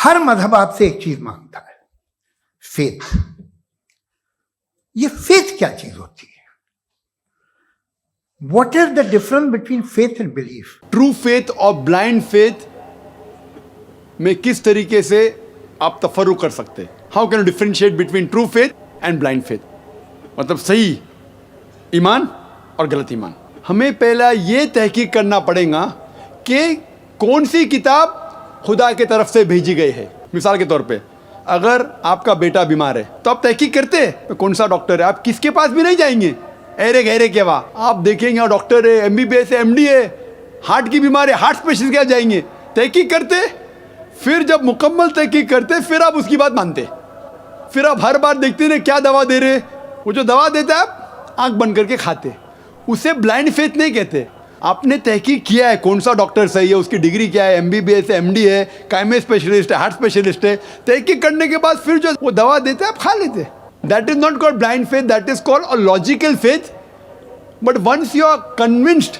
हर मजहब आपसे एक चीज मांगता है, फेथ। ये फेथ क्या चीज होती है? What is the difference between faith and belief? True faith और ब्लाइंड फेथ में किस तरीके से आप तफर्रुक कर सकते हैं? How can you differentiate between true faith and blind faith? मतलब सही ईमान और गलत ईमान। हमें पहला ये तहकीक करना पड़ेगा कि कौन सी किताब खुदा के तरफ से भेजी गई है। मिसाल के तौर पे अगर आपका बेटा बीमार है तो आप तहकीक करते हैं कौन सा डॉक्टर है। आप किसके पास भी नहीं जाएंगे अरे गहरे के वाह, आप देखेंगे डॉक्टर है, MBBS है, MD है, हार्ट की बीमारी है, हार्ट स्पेशलिस्ट क्या जाएंगे, तहकीक करते। फिर जब मुकम्मल तहकीक करते फिर आप उसकी बात मानते। फिर आप हर बार देखते ना क्या दवा दे रहे, वो जो दवा देता है आप आंख बंद करके खाते। उसे ब्लाइंड फेथ नहीं कहते। आपने तहकीक किया है कौन सा डॉक्टर सही है, उसकी डिग्री क्या है, MBBS है, MD है, कायमे स्पेशलिस्ट है, हार्ट स्पेशलिस्ट है। तहकीक करने के बाद फिर जो वो दवा देते हैं आप खा लेते। That is not called blind faith, that is called a logical faith. But once you are convinced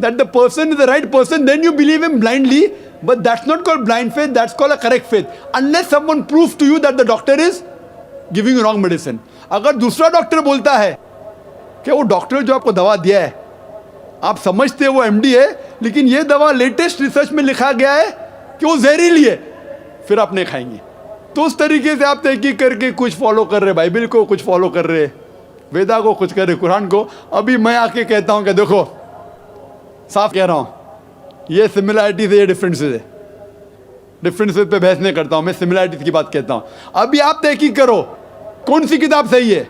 that the person is the right person, then you believe him blindly, but that's not called blind faith, that's called a correct faith, unless someone proves to you that the doctor is giving you wrong medicine. अगर दूसरा doctor बोलता है कि वो doctor जो आपको दवा दिया है आप समझते हो वो MD है, लेकिन ये दवा लेटेस्ट रिसर्च में लिखा गया है कि वो जहरीली है, फिर आप नहीं खाएंगे। तो उस तरीके से आप तहकीक करके कुछ फॉलो कर रहे, बाइबल को कुछ फॉलो कर रहे, वेदा को कुछ कर रहे, कुरान को। अभी मैं आके कहता हूँ कि देखो साफ कह रहा हूं ये सिमिलैरिटीज है, ये डिफरेंसेस है। डिफरेंसेस पे बहस नहीं करता हूं मैं, सिमिलैरिटीज की बात कहता हूं। अभी आप तहकीक करो कौन सी किताब सही है।